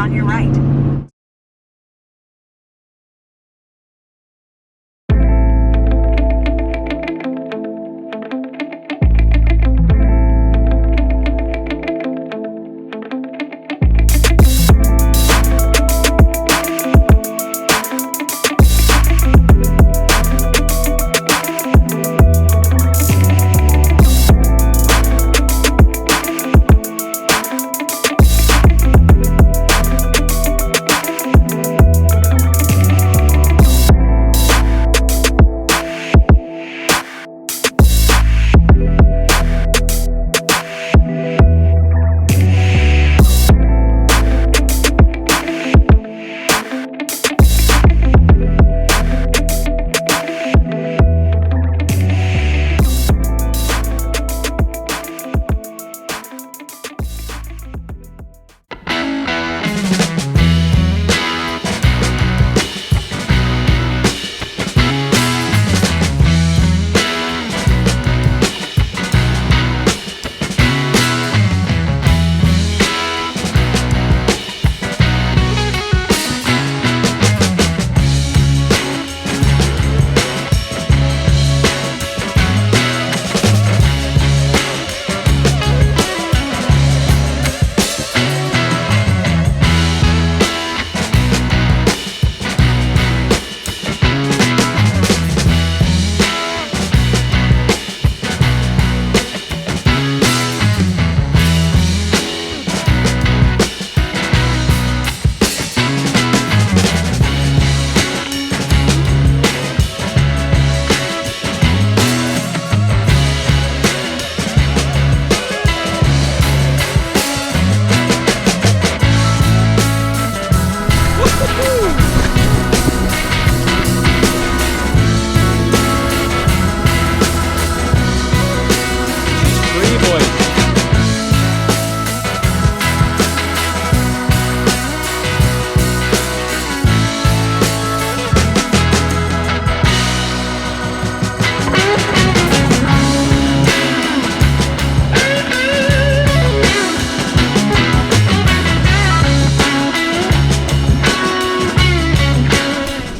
on your right.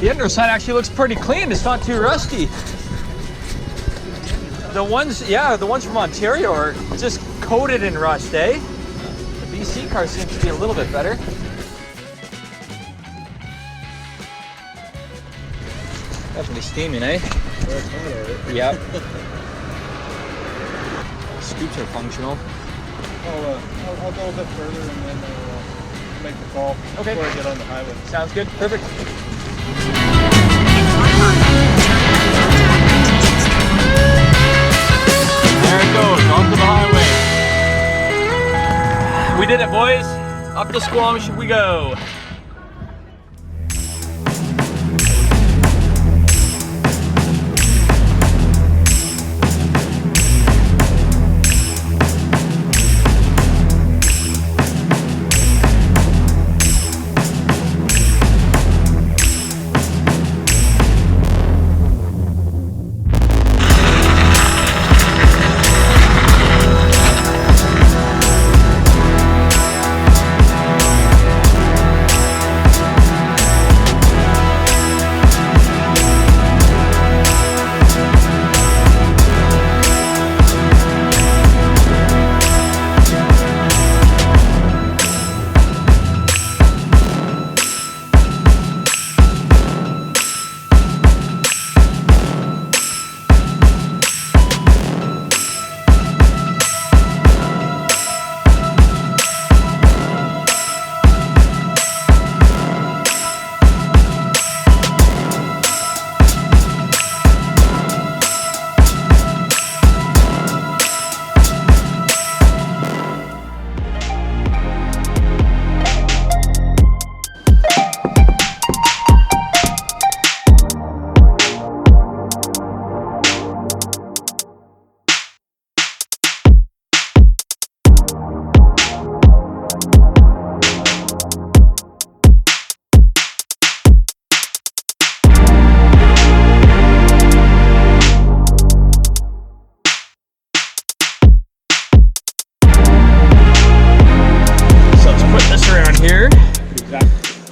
The underside actually looks pretty clean. It's not too rusty. The ones, yeah, the ones from Ontario are just coated in rust, eh? The BC car seems to be a little bit better. Definitely steaming, eh? Yep. Scoops are functional. I'll go a bit further and then make the call Okay. before I get on the highway. Sounds good. Perfect. There it goes, onto the highway. We did it, boys. Up the Squamish we go.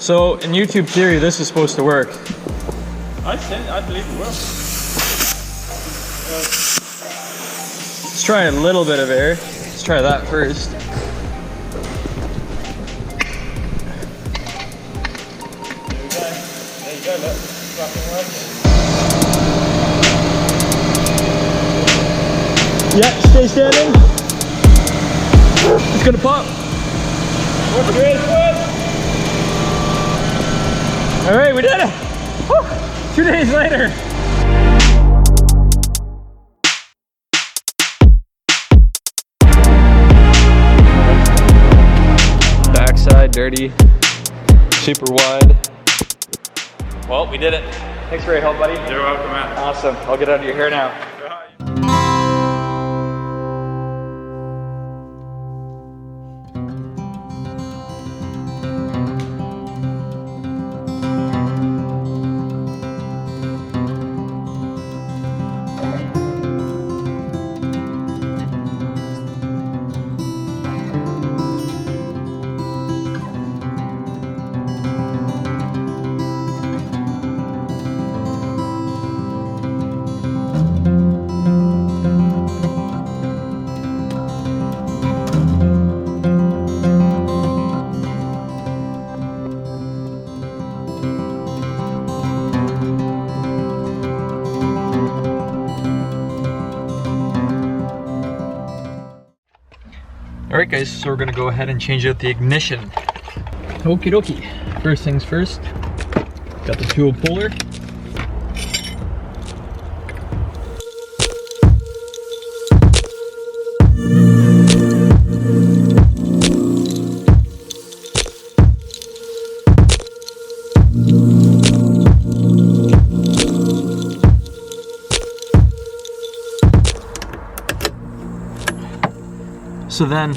So in YouTube theory, this is supposed to work. I believe it will. Let's try a little bit of air. Let's try that first. There you go, look. Fucking working. Yeah, stay standing. It's gonna pop. What's good, foot? All right, we did it. Woo! 2 days later. Backside dirty, super wide. Well, we did it. Thanks for your help, buddy. You're welcome, man. Awesome. I'll get out of your hair now. Alright guys, so we're gonna go ahead and change out the ignition. Okie dokie. First things first, got the fuel puller. So then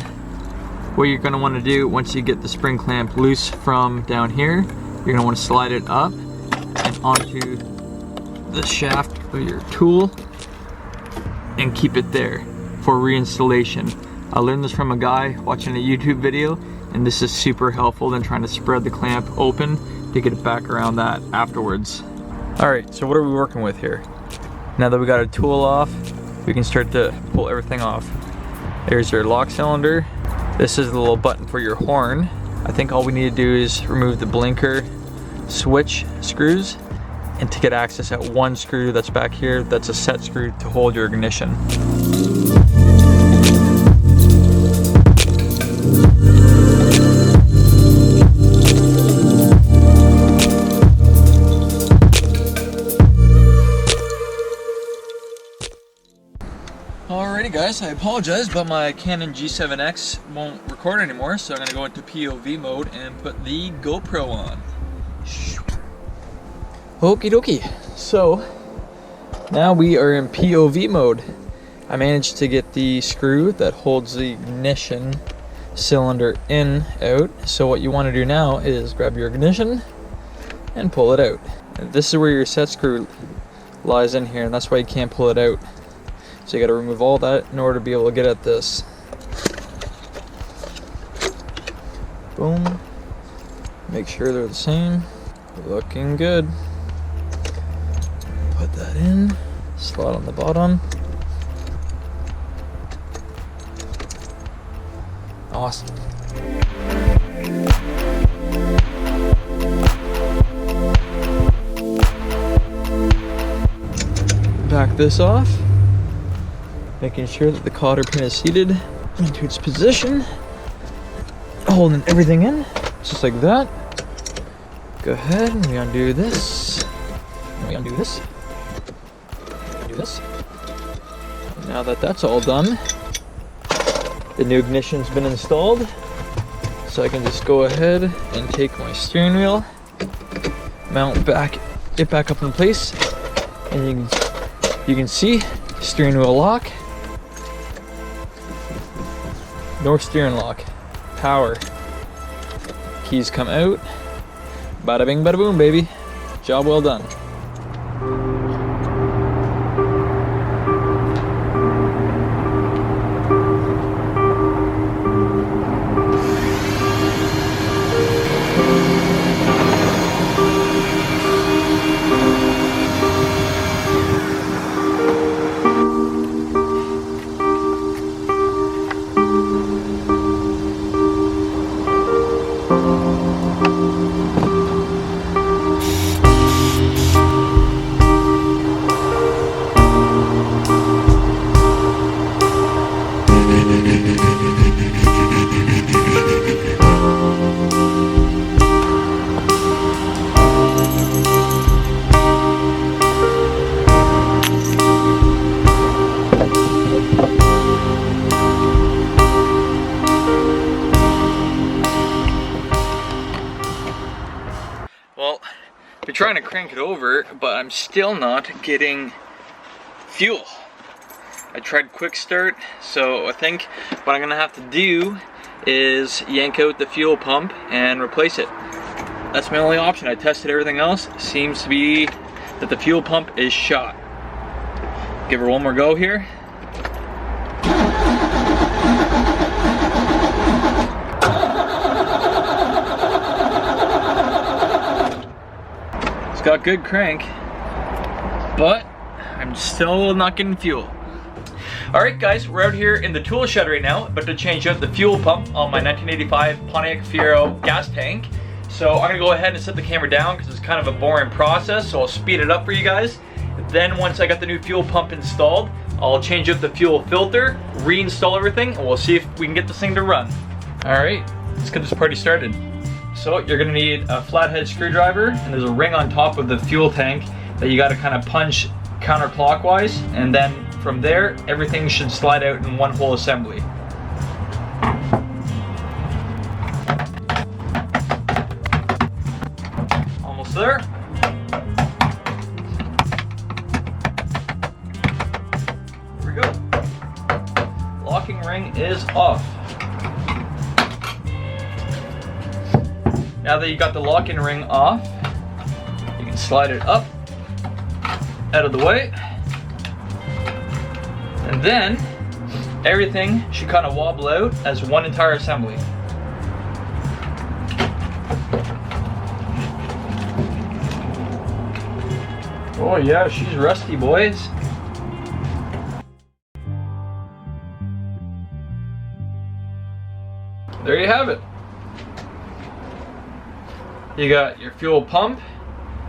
what you're going to want to do once you get the spring clamp loose from down here, you're going to want to slide it up and onto the shaft of your tool and keep it there for reinstallation. I learned this from a guy watching a YouTube video, and this is super helpful than trying to spread the clamp open to get it back around that afterwards. Alright, so what are we working with here? Now that we got our tool off, we can start to pull everything off. There's your lock cylinder. This is the little button for your horn. I think all we need to do is remove the blinker switch screws, and to get access at one screw that's back here, that's a set screw to hold your ignition. Alrighty guys, I apologize, but my Canon G7X won't record anymore, so I'm going to go into POV mode and put the GoPro on. Okie dokie. So, now we are in POV mode. I managed to get the screw that holds the ignition cylinder in out. So what you want to do now is grab your ignition and pull it out. And this is where your set screw lies in here, and that's why you can't pull it out. So you got to remove all that in order to be able to get at this. Boom. Make sure they're the same. Looking good. Put that in. Slot on the bottom. Awesome. Back this off. Making sure that the cotter pin is seated into its position. Holding everything in, just like that. Go ahead and we undo this. And we undo this. Undo this. Now that that's all done, the new ignition's been installed. So I can just go ahead and take my steering wheel, mount back, get back up in place, and you can see steering wheel lock. North steering lock, power, keys come out, bada bing bada boom baby, job well done. trying to crank it over, but I'm still not getting fuel. I tried quick start, so I think what I'm gonna have to do is yank out the fuel pump and replace it. That's my only option. I tested everything else. Seems to be that the fuel pump is shot. Give her one more go here. It's got good crank, but I'm still not getting fuel. Alright guys, we're out here in the tool shed right now, but to change out the fuel pump on my 1985 Pontiac Fiero gas tank. So I'm gonna go ahead and set the camera down because it's kind of a boring process, so I'll speed it up for you guys. Then once I got the new fuel pump installed, I'll change out the fuel filter, reinstall everything, and we'll see if we can get this thing to run. Alright, let's get this party started. So you're gonna need a flathead screwdriver, and there's a ring on top of the fuel tank that you gotta kind of punch counterclockwise, and then from there, everything should slide out in one whole assembly. Almost there. Here we go. Locking ring is off. Now that you got the locking ring off, you can slide it up, out of the way. And then everything should kind of wobble out as one entire assembly. Oh yeah, she's rusty, boys. There you have it. You got your fuel pump.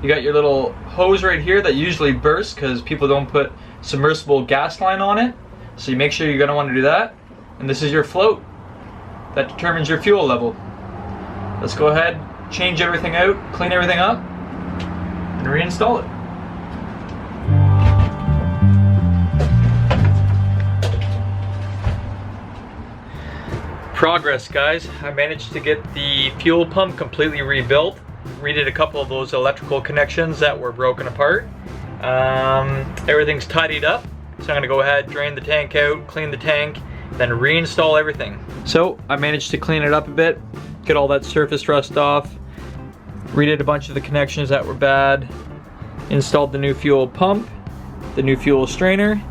You got your little hose right here that usually bursts because people don't put submersible gas line on it. So you make sure you're going to want to do that. And this is your float that determines your fuel level. Let's go ahead, change everything out, clean everything up, and reinstall it. Progress, guys. I managed to get the fuel pump completely rebuilt. Redid a couple of those electrical connections that were broken apart. Everything's tidied up, so I'm gonna go ahead, drain the tank out, clean the tank, then reinstall everything. So I managed to clean it up a bit, get all that surface rust off, redid a bunch of the connections that were bad, installed the new fuel pump, the new fuel strainer,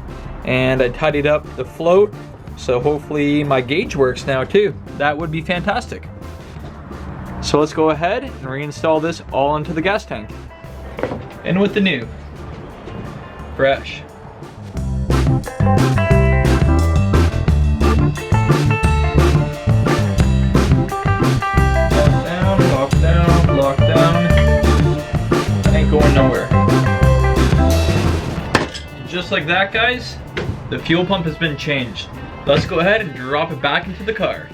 and I tidied up the float, so hopefully my gauge works now too. That would be fantastic. So let's go ahead and reinstall this all into the gas tank. In with the new. Fresh. Lock down. Ain't going nowhere. And just like that, guys, the fuel pump has been changed. Let's go ahead and drop it back into the car.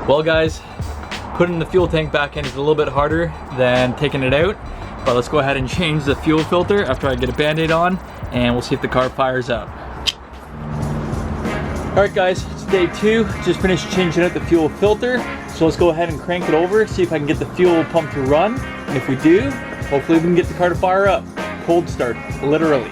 Well guys, putting the fuel tank back in is a little bit harder than taking it out, but let's go ahead and change the fuel filter after I get a band-aid on, and we'll see if the car fires up. Alright guys, it's day 2, just finished changing out the fuel filter, so let's go ahead and crank it over, see if I can get the fuel pump to run, and if we do, hopefully we can get the car to fire up. Cold start, literally.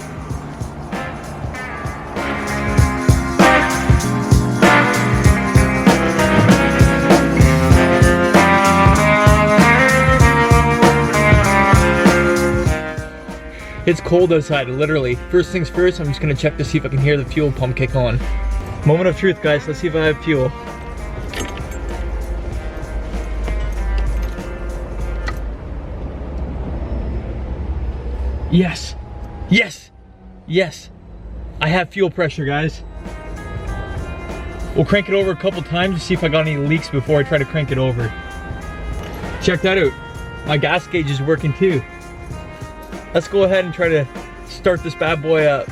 It's cold outside, literally. First things first, I'm just gonna check to see if I can hear the fuel pump kick on. Moment of truth, guys. Let's see if I have fuel. Yes! Yes! Yes! I have fuel pressure, guys. We'll crank it over a couple times to see if I got any leaks before I try to crank it over. Check that out. My gas gauge is working too. Let's go ahead and try to start this bad boy up.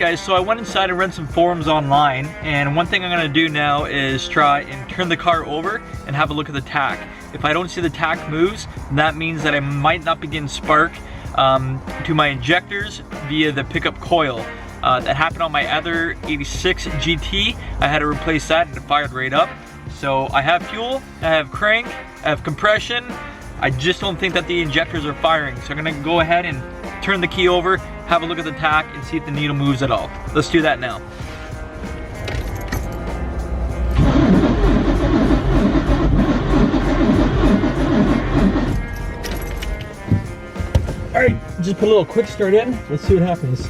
guys, so I went inside and read some forums online, and one thing I'm gonna do now is try and turn the car over and have a look at the tach. If I don't see the tach moves, that means that I might not be getting spark to my injectors via the pickup coil. That happened on my other 86 GT. I had to replace that and it fired right up. So I have fuel, I have crank, I have compression. I just don't think that the injectors are firing. So I'm gonna go ahead and turn the key over, have a look at the tach, and see if the needle moves at all. Let's do that now. All right, just put a little quick start in. Let's see what happens.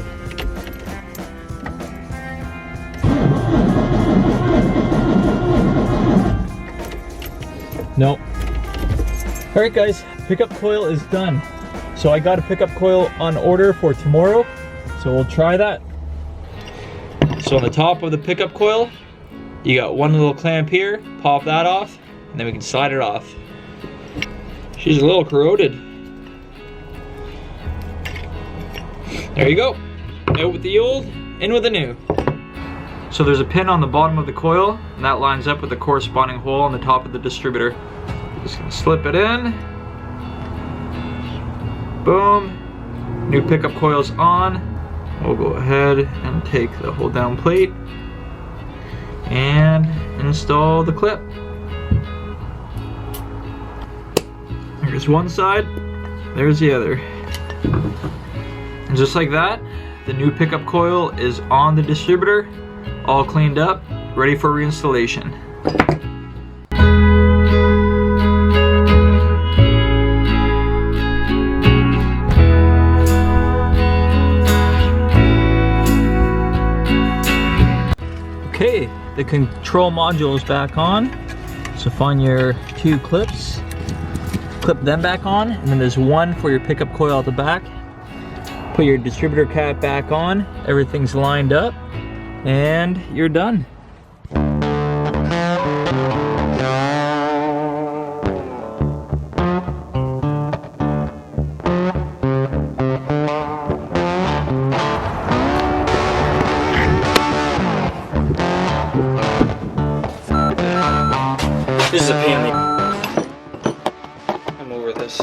Nope. All right, guys, pickup coil is done. So I got a pickup coil on order for tomorrow, so we'll try that. So on the top of the pickup coil, you got one little clamp here, pop that off, and then we can slide it off. She's a little corroded. There you go. Out with the old, in with the new. So there's a pin on the bottom of the coil, and that lines up with the corresponding hole on the top of the distributor. Just gonna slip it in. Boom. New pickup coil's on. We'll go ahead and take the hold down plate and install the clip. Here's one side, there's the other. And just like that, the new pickup coil is on the distributor, all cleaned up, ready for reinstallation. Okay, the control module is back on. So find your two clips, clip them back on, and then there's one for your pickup coil at the back. Put your distributor cap back on, everything's lined up, and you're done. This is a pain in the... I'm over this.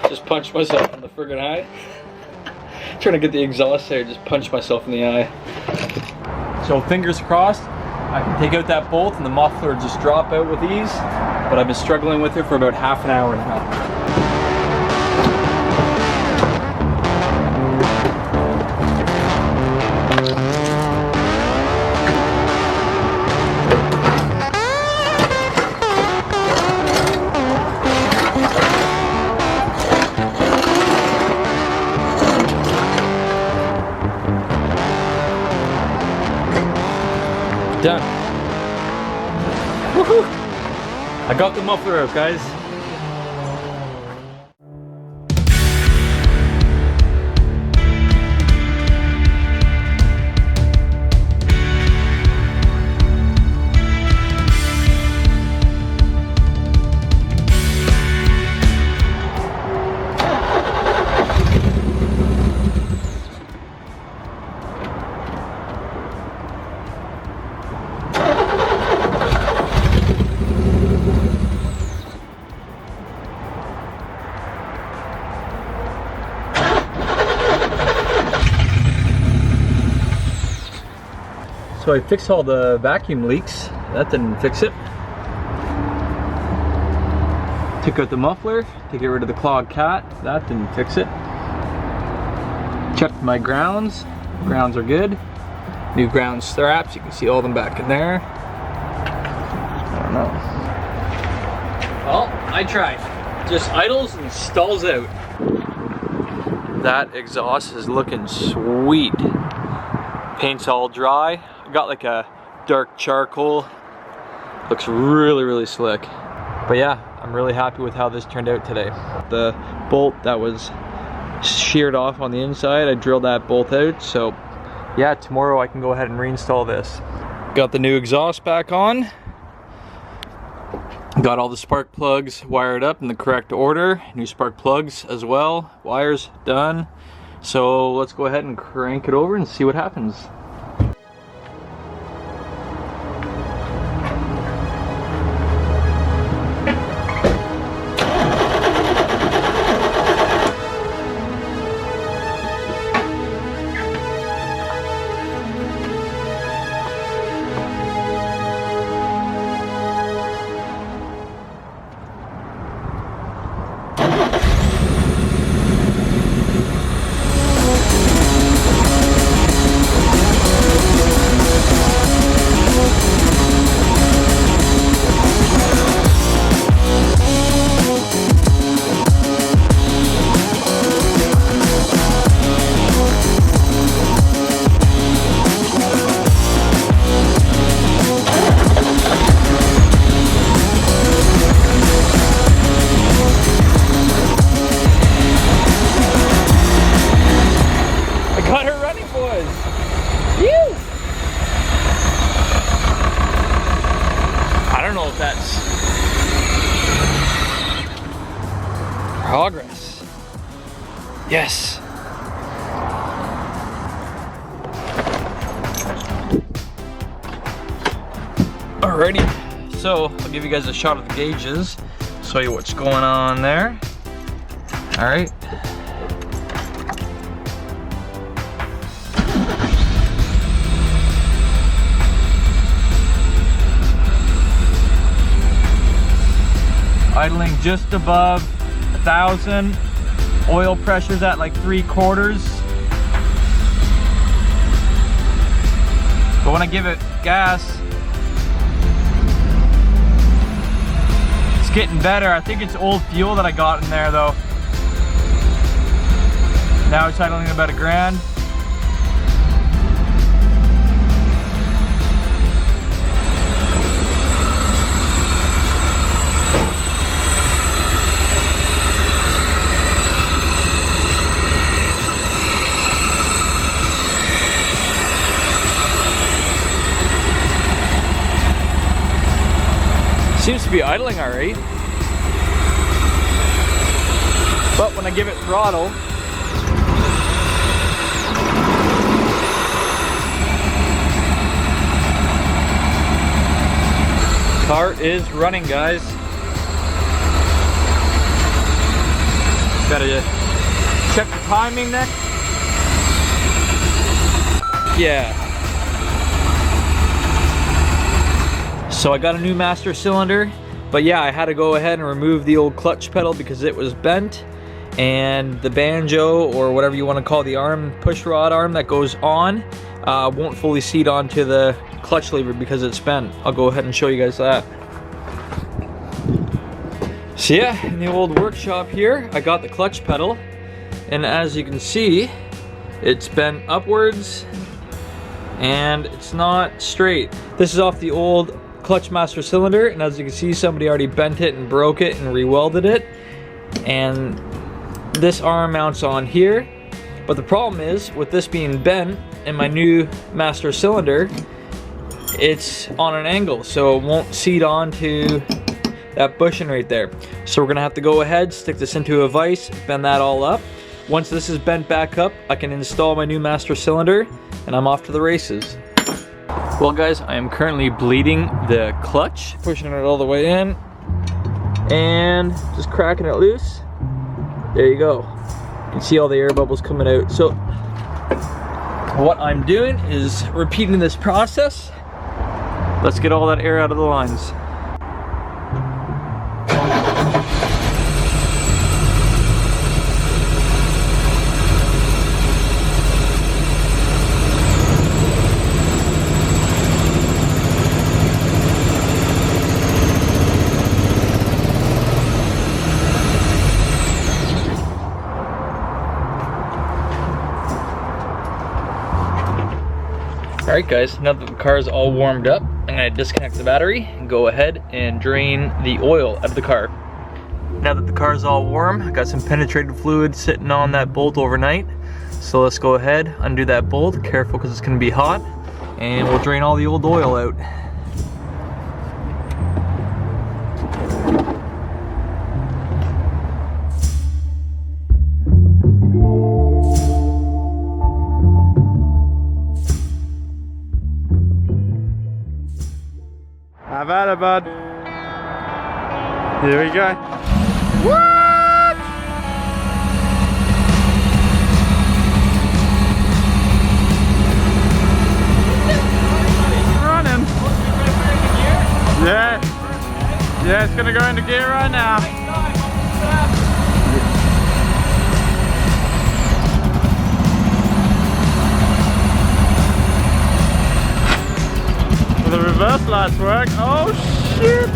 Just punched myself in the friggin' eye. Trying to get the exhaust there, just punched myself in the eye. So fingers crossed, I can take out that bolt and the muffler just drop out with ease, but I've been struggling with it for about half an hour now. Done. Woohoo! I got the muffler out, guys. So I fixed all the vacuum leaks. That didn't fix it. Took out the muffler to get rid of the clogged cat. That didn't fix it. Checked my grounds. Grounds are good. New ground straps. You can see all of them back in there. I don't know. Well, I tried. Just idles and stalls out. That exhaust is looking sweet. Paint's all dry. Got like a dark charcoal. Looks really, really slick. But yeah, I'm really happy with how this turned out today. The bolt that was sheared off on the inside, I drilled that bolt out. So yeah, tomorrow I can go ahead and reinstall this. Got the new exhaust back on. Got all the spark plugs wired up in the correct order. New spark plugs as well. Wires done. So let's go ahead and crank it over and see what happens. Progress. Yes. Alrighty, so I'll give you guys a shot of the gauges, show you what's going on there. Alright. Idling just above 1,000. Oil pressure's at like 3/4. But when I give it gas, it's getting better. I think it's old fuel that I got in there though. Now it's idling about $1,000. Seems to be idling alright. But when I give it throttle, car is running, guys. Gotta check the timing next. Yeah. So I got a new master cylinder, but yeah, I had to go ahead and remove the old clutch pedal because it was bent, and the banjo, or whatever you want to call the arm, push rod arm that goes on, won't fully seat onto the clutch lever because it's bent. I'll go ahead and show you guys that. So yeah, in the old workshop here, I got the clutch pedal, and as you can see, it's bent upwards and it's not straight. This is off the old clutch master cylinder, and as you can see, somebody already bent it and broke it and re-welded it, and this arm mounts on here. But the problem is, with this being bent and my new master cylinder, it's on an angle, so it won't seat onto that bushing right there. So we're gonna have to go ahead, stick this into a vise, bend that all up. Once this is bent back up, I can install my new master cylinder, and I'm off to the races. Well guys, I am currently bleeding the clutch, pushing it all the way in, and just cracking it loose. There you go. You can see all the air bubbles coming out. So what I'm doing is repeating this process. Let's get all that air out of the lines. Alright guys, now that the car is all warmed up, I'm going to disconnect the battery and go ahead and drain the oil out of the car. Now that the car is all warm, I got some penetrated fluid sitting on that bolt overnight. So let's go ahead, undo that bolt, careful because it's going to be hot, and we'll drain all the old oil out. bud. Here we go. What? Running. Yeah. Yeah, it's gonna go into gear right now. The reverse lights work. Oh shit!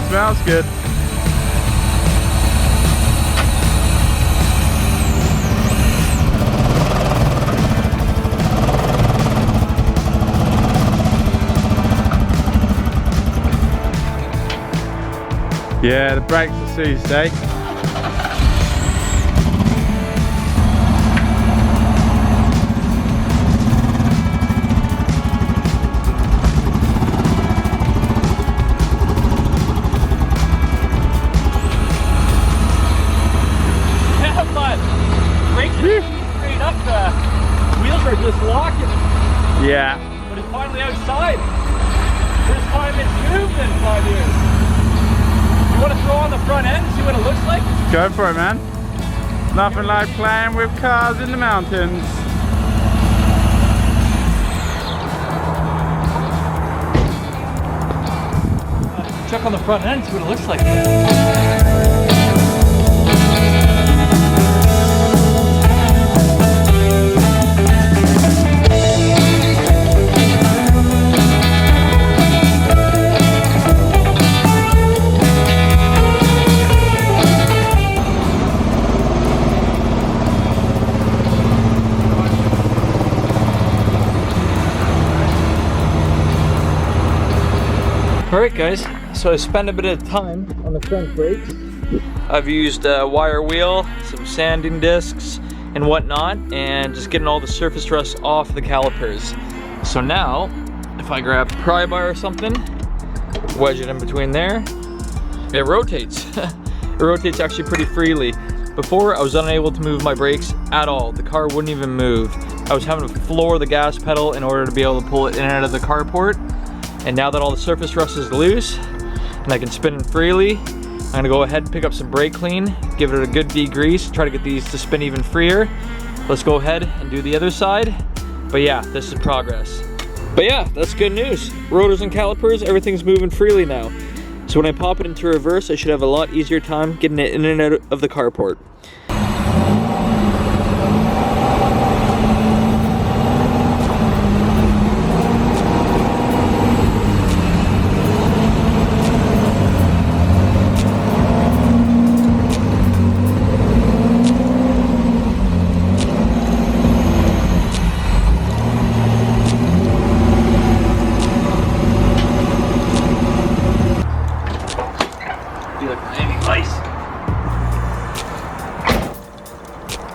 Smells good. Yeah, the brakes are seized, eh? Just locking. Yeah. But it's finally outside. First time it's moved in 5 years. You want to throw on the front end, see what it looks like? Go for it, man. Nothing like playing with cars in the mountains. Check on the front end, see what it looks like. Alright guys, so I spent a bit of time on the front brakes. I've used a wire wheel, some sanding discs and whatnot, and just getting all the surface rust off the calipers. So now, if I grab a pry bar or something, wedge it in between there, it rotates. It rotates actually pretty freely. Before, I was unable to move my brakes at all. The car wouldn't even move. I was having to floor the gas pedal in order to be able to pull it in and out of the carport. And now that all the surface rust is loose and I can spin it freely, I'm gonna go ahead and pick up some brake clean, give it a good degrease, try to get these to spin even freer. Let's go ahead and do the other side. But yeah, this is progress. But yeah, that's good news. Rotors and calipers, everything's moving freely now. So when I pop it into reverse, I should have a lot easier time getting it in and out of the carport.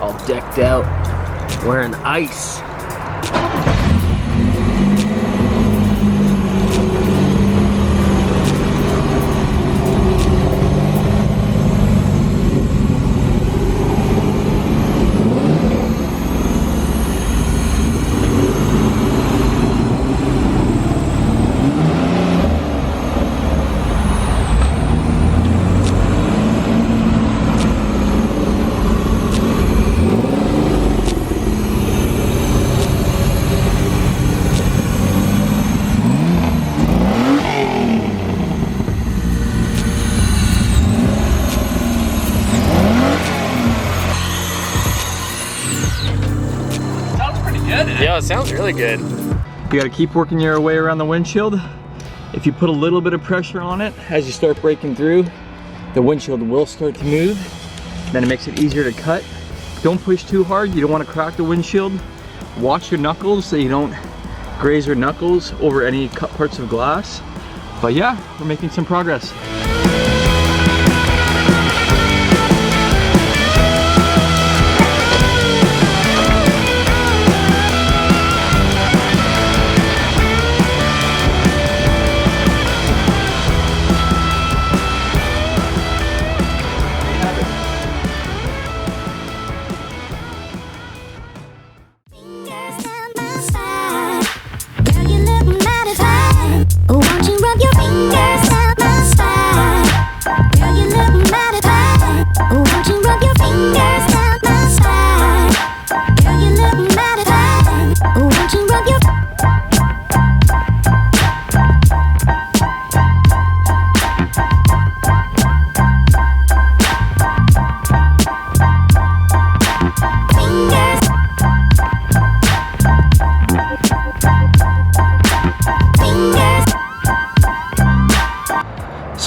All decked out, wearing ice. Yeah, it sounds really good. You gotta keep working your way around the windshield. If you put a little bit of pressure on it as you start breaking through, the windshield will start to move. Then it makes it easier to cut. Don't push too hard, you don't want to crack the windshield. Watch your knuckles so you don't graze your knuckles over any cut parts of glass. But yeah, we're making some progress. Girl, you look mighty fine.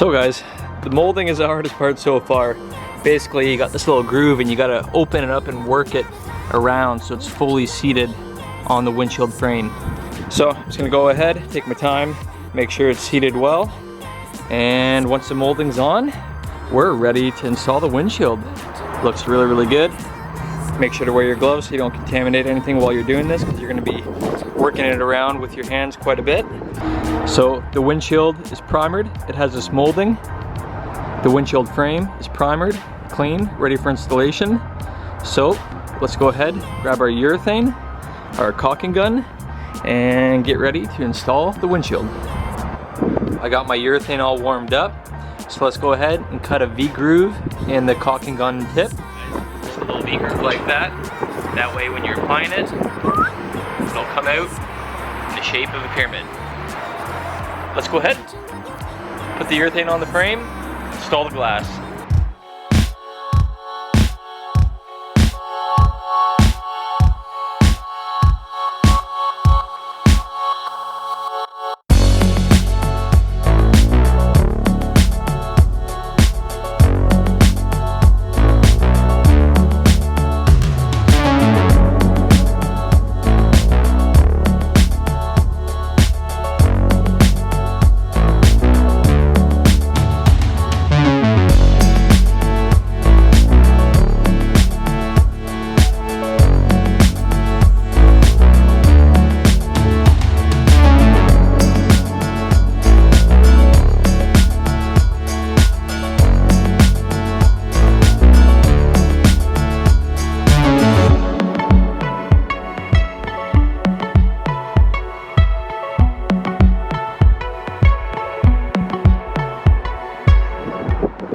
So guys, the molding is the hardest part so far. Basically, you got this little groove and you gotta open it up and work it around so it's fully seated on the windshield frame. So I'm just gonna go ahead, take my time, make sure it's seated well. And once the molding's on, we're ready to install the windshield. Looks really, really good. Make sure to wear your gloves so you don't contaminate anything while you're doing this, because you're gonna be working it around with your hands quite a bit. So the windshield is primered. It has this molding. The windshield frame is primered, clean, ready for installation. So let's go ahead, grab our urethane, our caulking gun, and get ready to install the windshield. I got my urethane all warmed up. So let's go ahead and cut a V-groove in the caulking gun tip. Just a little V-groove like that. That way when you're applying it, it'll come out in the shape of a pyramid. Let's go ahead, put the urethane on the frame, install the glass.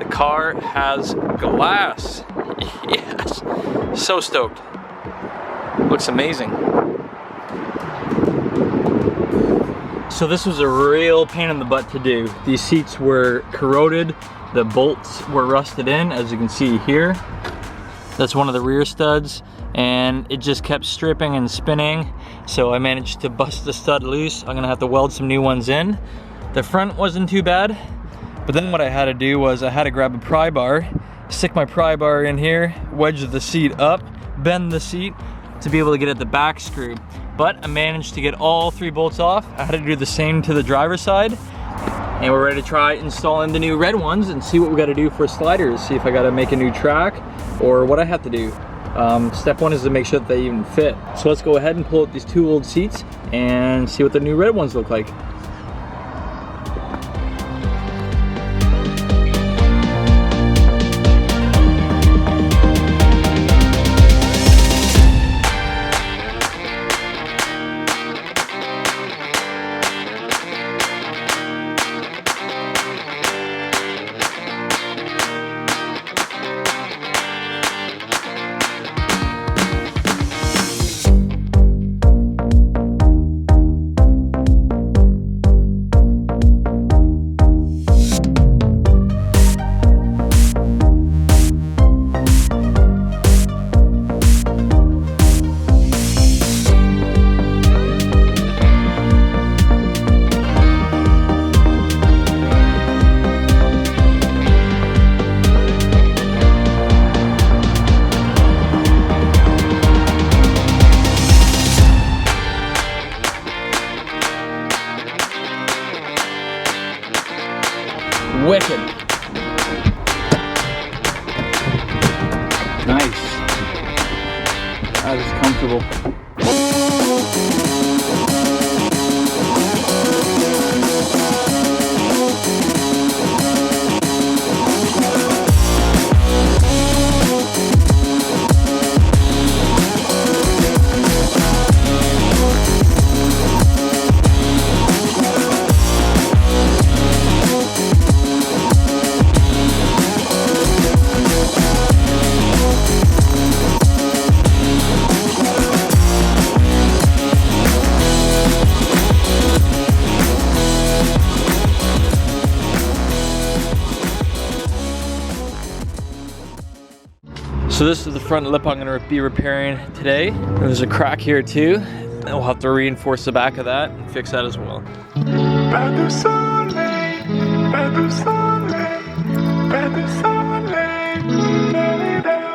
Car has glass. Yes, so stoked. Looks amazing. So this was a real pain in the butt to do. These seats were corroded, the bolts were rusted in, as you can see here. That's one of the rear studs, and it just kept stripping and spinning. So I managed to bust the stud loose. I'm gonna have to weld some new ones in. The front wasn't too bad. But then what I had to do was I had to grab a pry bar, stick my pry bar in here, wedge the seat up, bend the seat to be able to get at the back screw. But I managed to get all 3 bolts off. I had to do the same to the driver's side. And we're ready to try installing the new red ones and see what we gotta do for sliders. See if I gotta make a new track or what I have to do. Step 1 is to make sure that they even fit. So let's go ahead and pull out these 2 old seats and see what the new red ones look like. Wicked. Nice. That is comfortable. So this is the front lip I'm going to be repairing today. There's a crack here too, and we'll have to reinforce the back of that and fix that as well. where the sun lay down.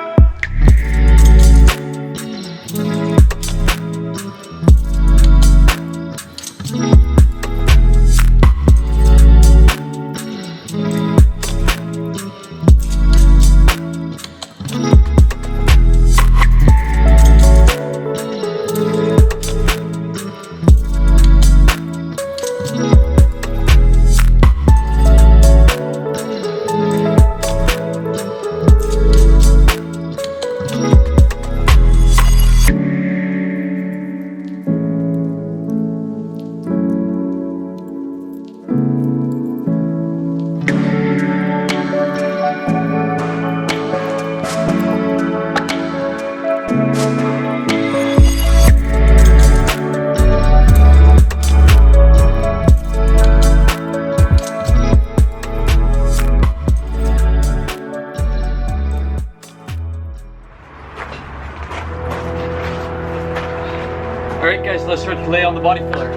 Alright guys, let's start to lay on the body filler.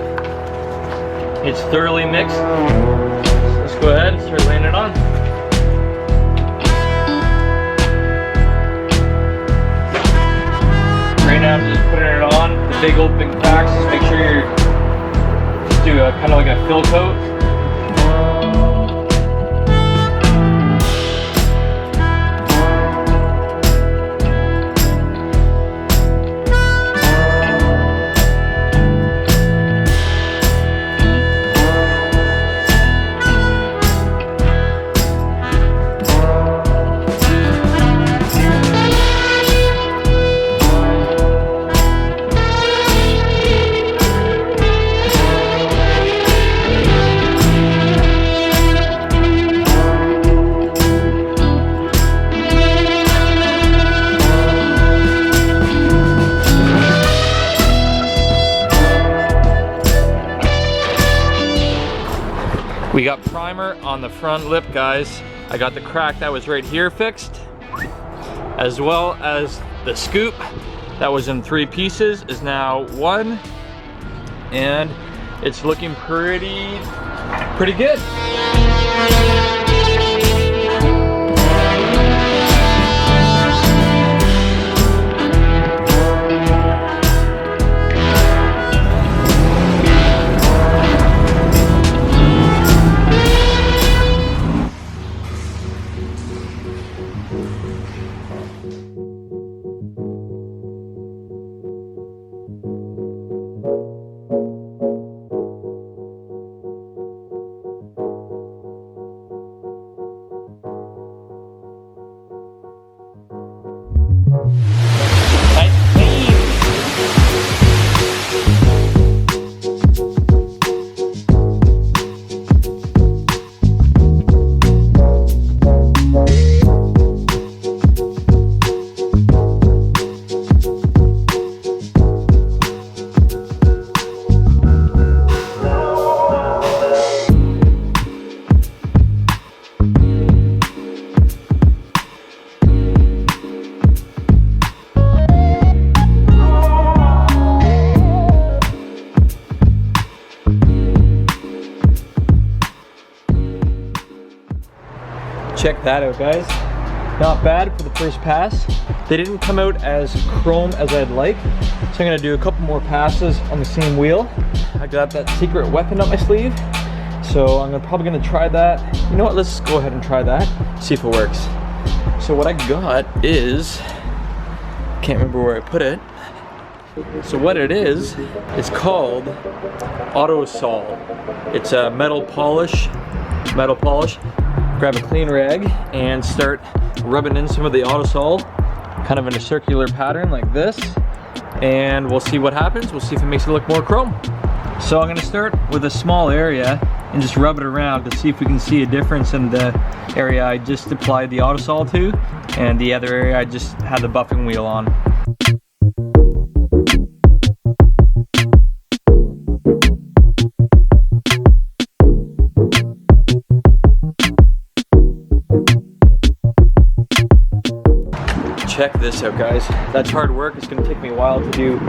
It's thoroughly mixed. Let's go ahead and start laying it on. Right now I'm just putting it on. The big old big cracks, just make sure you do a kind of like a fill coat. We got primer on the front lip, guys. I got the crack that was right here fixed, as well as the scoop that was in 3 pieces is now 1, and it's looking pretty good. Check that out, guys. Not bad for the first pass. They didn't come out as chrome as I'd like, so I'm gonna do a couple more passes on the same wheel. I got that secret weapon up my sleeve, so I'm probably gonna try that. You know what, let's go ahead and try that, see if it works. So what I got is, can't remember where I put it. So what it is, it's called Auto Sol. It's a metal polish. Grab a clean rag and start rubbing in some of the Autosol, kind of in a circular pattern like this, and we'll see what happens. We'll see if it makes it look more chrome. So I'm going to start with a small area and just rub it around to see if we can see a difference in the area I just applied the Autosol to and the other area I just had the buffing wheel on. Check this out, guys. That's hard work. It's gonna take me a while to do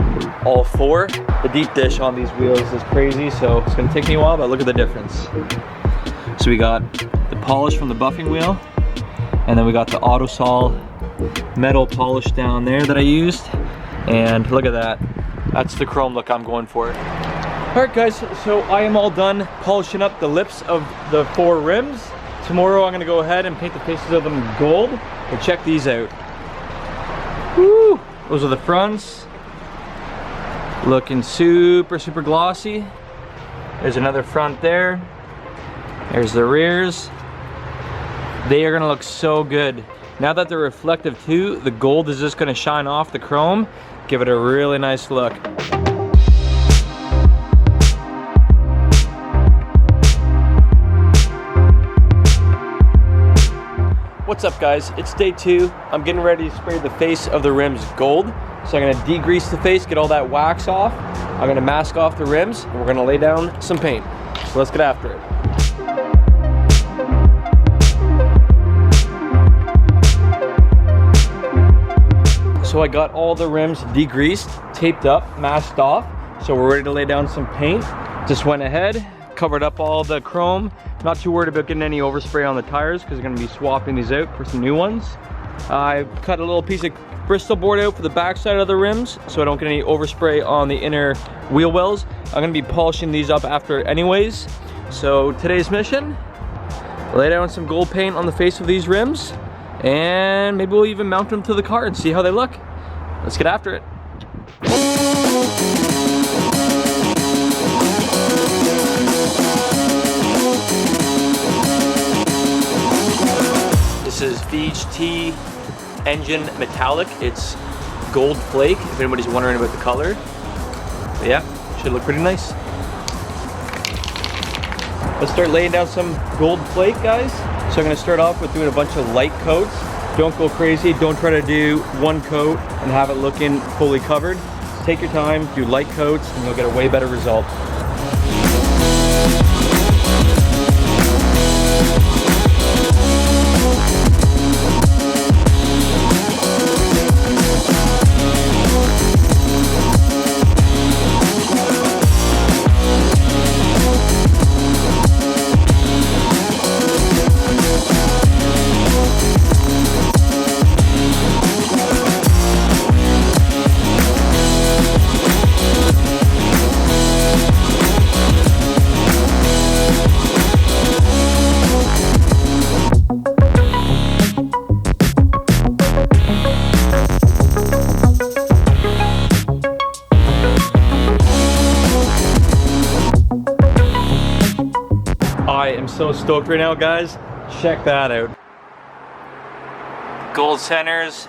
all 4. The deep dish on these wheels is crazy, so it's gonna take me a while, but look at the difference. So we got the polish from the buffing wheel, And then we got the Autosol metal polish down there that I used. And look at that. That's the chrome look I'm going for. Alright guys, so I am all done polishing up the lips of the 4 rims. Tomorrow I'm gonna go ahead and paint the faces of them gold. But check these out. Woo! Those are the fronts. Looking super, super glossy. There's another front there. There's the rears. They are gonna look so good. Now that they're reflective too, the gold is just gonna shine off the chrome, give it a really nice look. What's up guys, it's day 2. I'm getting ready to spray the face of the rims gold. So I'm gonna degrease the face, get all that wax off. I'm gonna mask off the rims, and we're gonna lay down some paint. So let's get after it. So I got all the rims degreased, taped up, masked off. So we're ready to lay down some paint. Just went ahead, covered up all the chrome. Not too worried about getting any overspray on the tires because we're gonna be swapping these out for some new ones. I cut a little piece of Bristol board out for the back side of the rims so I don't get any overspray on the inner wheel wells. I'm gonna be polishing these up after anyways. So today's mission, lay down some gold paint on the face of these rims and maybe we'll even mount them to the car and see how they look. Let's get after it. This is VHT engine metallic. It's gold flake, if anybody's wondering about the color. But yeah, should look pretty nice. Let's start laying down some gold flake, guys. So I'm gonna start off with doing a bunch of light coats. Don't go crazy, don't try to do one coat and have it looking fully covered. Take your time, do light coats, and you'll get a way better result. I am so stoked right now, guys. Check that out. Gold centers,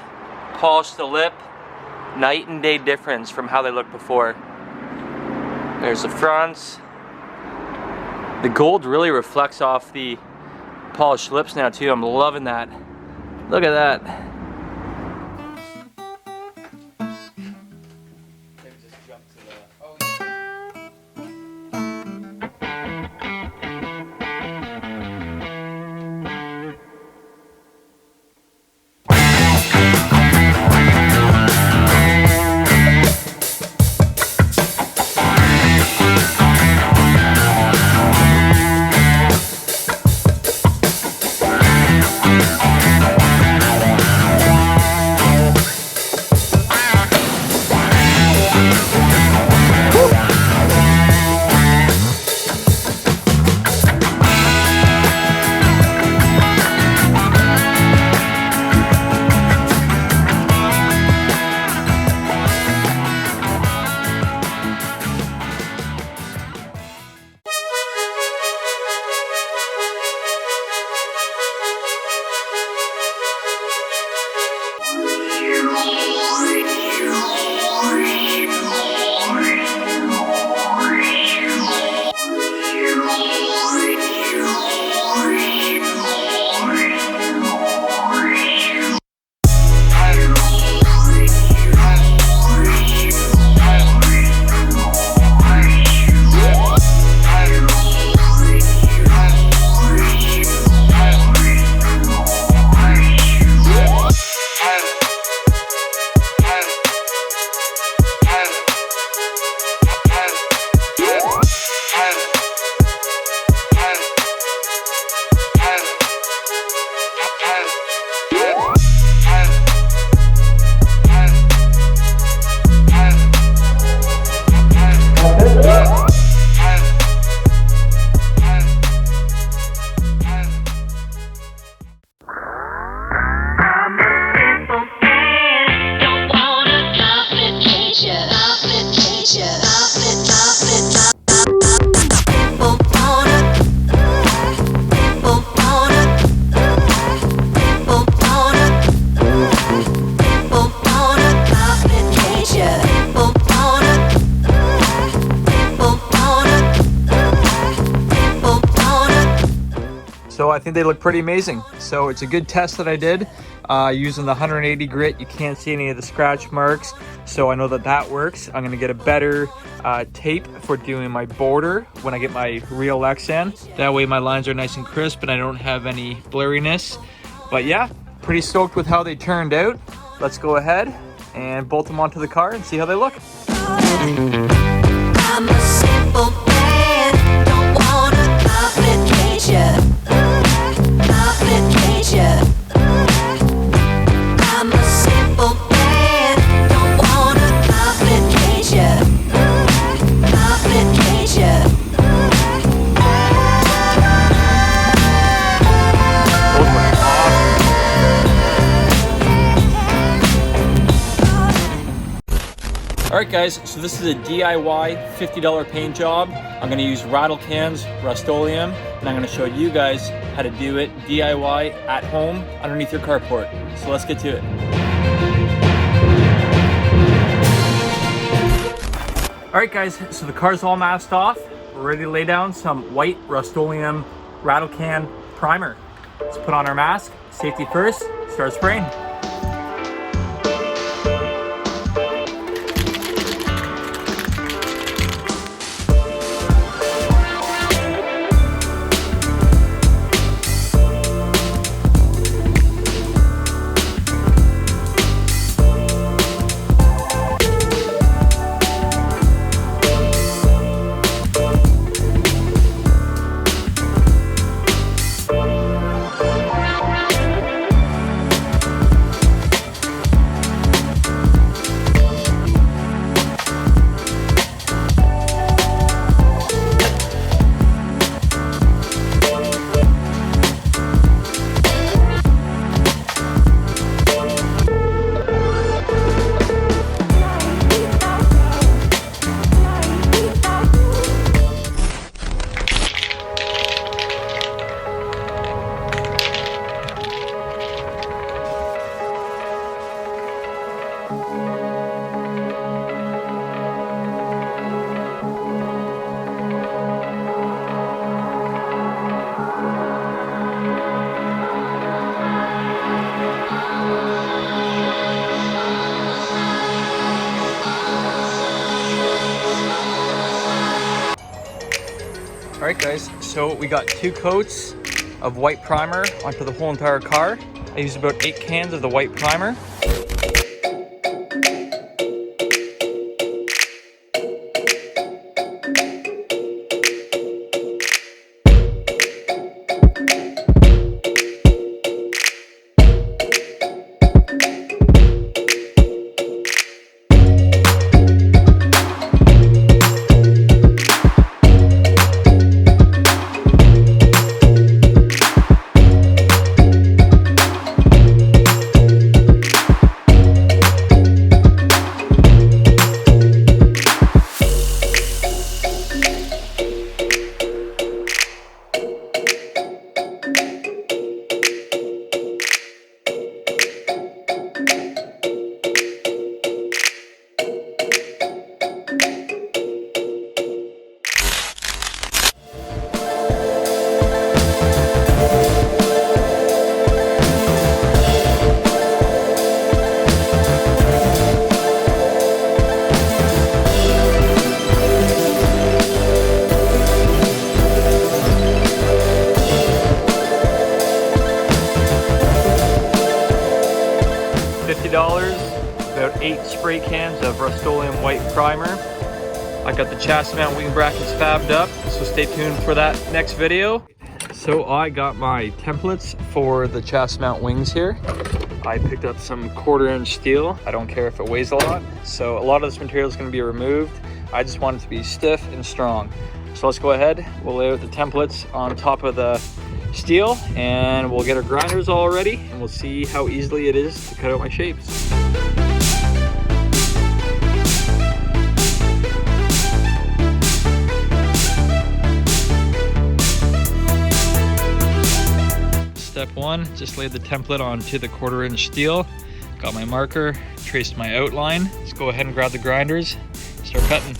polished the lip. Night and day difference from how they looked before. There's the fronts. The gold really reflects off the polished lips now too. I'm loving that. Look at that. So I think they look pretty amazing. So it's a good test that I did using the 180 grit. You can't see any of the scratch marks, so I know that that works. I'm gonna get a better tape for doing my border when I get my real X in. That way my lines are nice and crisp and I don't have any blurriness. But yeah, pretty stoked with how they turned out. Let's go ahead and bolt them onto the car and see how they look. I'm a simple man, don't wanna complicate ya. I'm a simple man, don't wanna complicate ya. Alright guys, so this is a DIY $50 paint job. I'm going to use rattle cans, Rust-Oleum, and I'm going to show you guys how to do it DIY at home underneath your carport. So let's get to it. Alright guys, so the car's all masked off. We're ready to lay down some white Rust-Oleum rattle can primer. Let's put on our mask, safety first, start spraying. Alright guys, so we got 2 coats of white primer onto the whole entire car. I used about 8 cans of the white primer. About 8 spray cans of Rust-Oleum white primer. I got the chassis mount wing brackets fabbed up, so stay tuned for that next video. So I got my templates for the chassis mount wings here. I picked up some 1/4-inch steel. I don't care if it weighs a lot. So a lot of this material is going to be removed. I just want it to be stiff and strong. So let's go ahead. We'll lay out the templates on top of the steel and we'll get our grinders all ready and we'll see how easily it is to cut out my shapes. Step 1, just laid the template onto the 1/4-inch steel. Got my marker, traced my outline. Let's go ahead and grab the grinders, start cutting.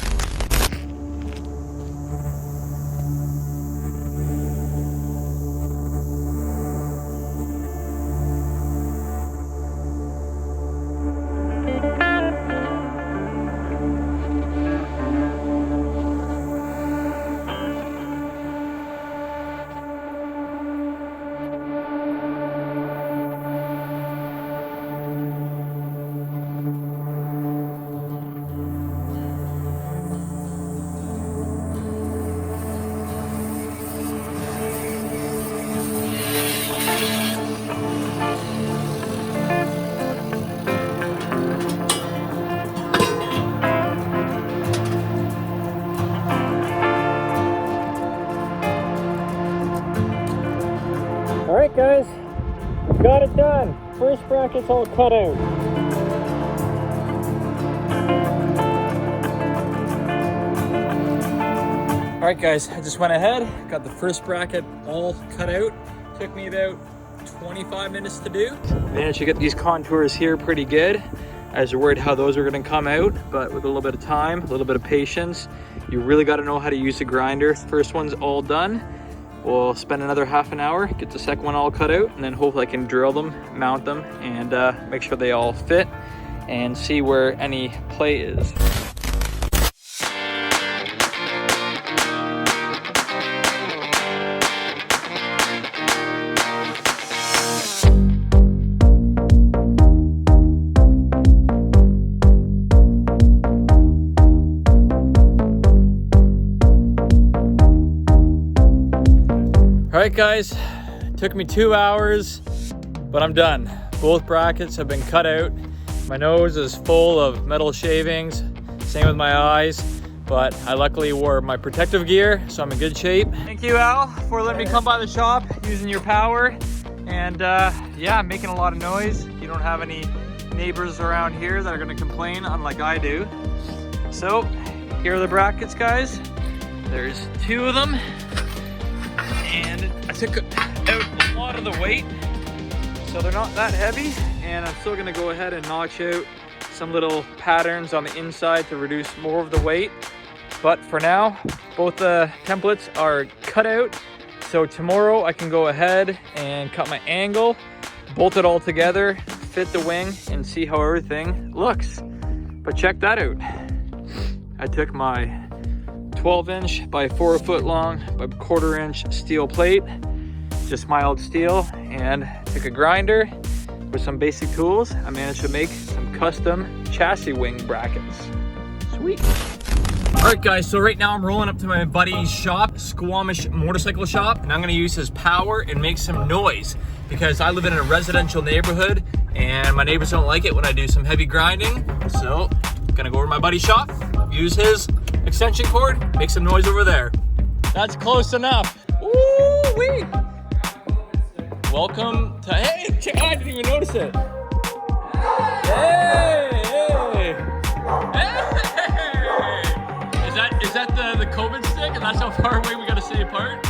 All right, guys, got it done. First bracket's all cut out. All right, guys, I just went ahead, got the first bracket all cut out. Took me about 25 minutes to do. Managed to get these contours here pretty good. I was worried how those were gonna come out, but with a little bit of time, a little bit of patience, you really gotta know how to use the grinder. First one's all done. We'll spend another half an hour, get the second one all cut out, and then hopefully I can drill them, mount them, and make sure they all fit and see where any play is. All right, guys, took me 2 hours, but I'm done. Both brackets have been cut out. My nose is full of metal shavings, same with my eyes, but I luckily wore my protective gear, so I'm in good shape. Thank you, Al, for letting me come by the shop, using your power, and yeah, making a lot of noise. You don't have any neighbors around here that are gonna complain, unlike I do. So, here are the brackets, guys. There's 2 of them. And I took out a lot of the weight, so they're not that heavy, and I'm still gonna go ahead and notch out some little patterns on the inside to reduce more of the weight. But for now, both the templates are cut out, so tomorrow I can go ahead and cut my angle, bolt it all together, fit the wing, and see how everything looks. But check that out. I took my 12-inch by 4 foot long by 1/4 inch steel plate, just mild steel, and took a grinder with some basic tools. I managed to make some custom chassis wing brackets. Sweet. All right, guys, so right now I'm rolling up to my buddy's shop, Squamish Motorcycle Shop, and I'm gonna use his power and make some noise because I live in a residential neighborhood and my neighbors don't like it when I do some heavy grinding. So I'm gonna go over to my buddy's shop, use his extension cord, make some noise over there. That's close enough. Woo-wee! Welcome to, hey, I didn't even notice it. Hey, hey, hey! Is that the COVID stick, and that's how far away we gotta stay apart?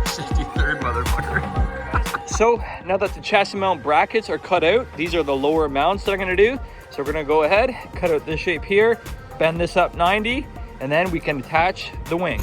63rd motherfucker. So now that the chassis mount brackets are cut out, these are the lower mounts that I'm gonna do. So we're gonna go ahead, cut out this shape here, bend this up 90, and then we can attach the wing.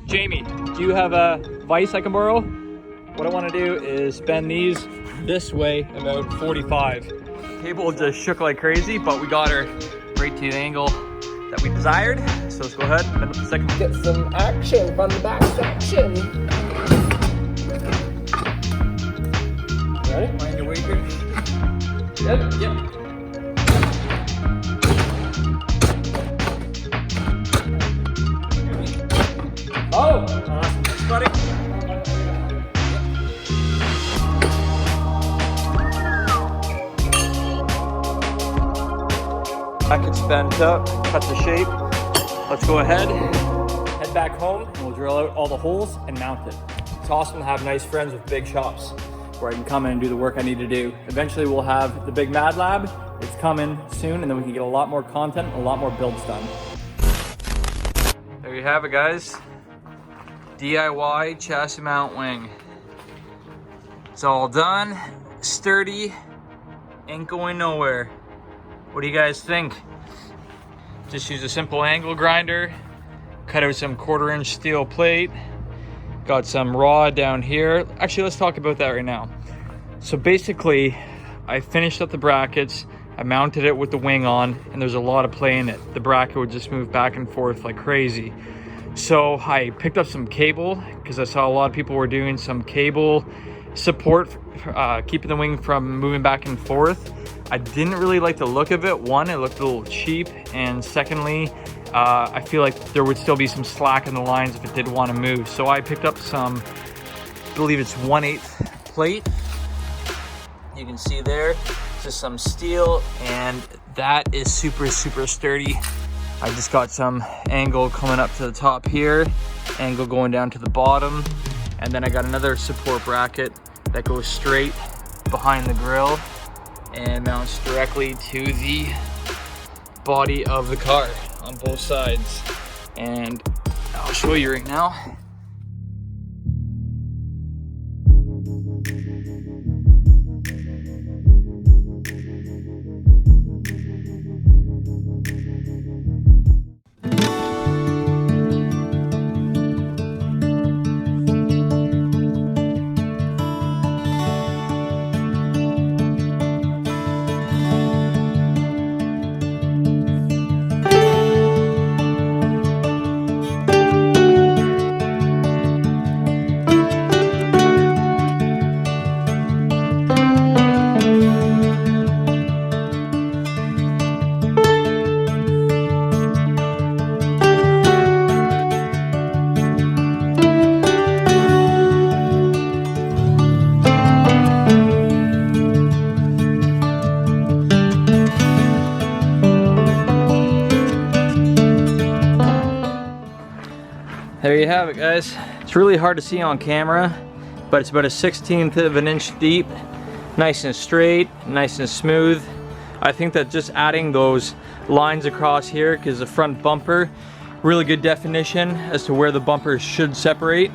Jamie, do you have a vise I can borrow? What I want to do is bend these this way about 45. Cable just shook like crazy, but we got her right to the angle that we desired. So let's go ahead and bend up the second. Get some action from the back section. Ready? Mind your weight here. Yep. Yep. Oh, awesome. Thanks, buddy. Brackets bent up, cut the shape. Let's go ahead, head back home, and we'll drill out all the holes and mount it. It's awesome to have nice friends with big shops where I can come in and do the work I need to do. Eventually we'll have the big Mad Lab. It's coming soon, and then we can get a lot more content, a lot more builds done. There you have it, guys. DIY chassis mount wing. It's all done, sturdy, ain't going nowhere. What do you guys think? Just use a simple angle grinder, cut out some 1/4 inch steel plate, got some rod down here. Actually, let's talk about that right now. So basically, I finished up the brackets, I mounted it with the wing on, and there's a lot of play in it. The bracket would just move back and forth like crazy. So I picked up some cable because I saw a lot of people were doing some cable support, keeping the wing from moving back and forth. I didn't really like the look of it. One, it looked a little cheap, and secondly, I feel like there would still be some slack in the lines if it did want to move. So I picked up some, I believe it's 1/8 plate. You can see there, just some steel, and that is super sturdy. I just got some angle coming up to the top here, angle going down to the bottom, and then I got another support bracket that goes straight behind the grill and mounts directly to the body of the car on both sides. And I'll show you right now. There you have it, guys. It's really hard to see on camera, but it's about a 1/16 of an inch deep, nice and straight, nice and smooth. I think that just adding those lines across here gives the front bumper really good definition as to where the bumper should separate.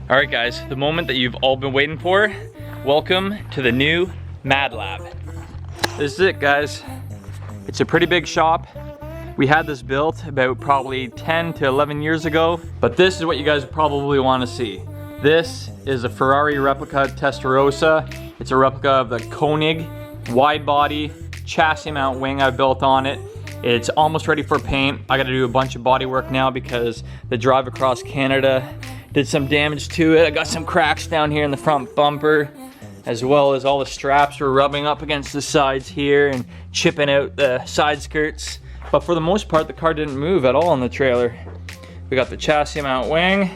All right, guys, the moment that you've all been waiting for. Welcome to the new Mad Lab. This is it, guys. It's a pretty big shop. We had this built about probably 10 to 11 years ago, but this is what you guys probably want to see. This is a Ferrari Replica Testarossa. It's a replica of the Koenig wide body chassis mount wing I built on it. It's almost ready for paint. I gotta do a bunch of body work now because the drive across Canada did some damage to it. I got some cracks down here in the front bumper, as well as all the straps were rubbing up against the sides here and chipping out the side skirts. But for the most part, the car didn't move at all in the trailer. We got the chassis mount wing.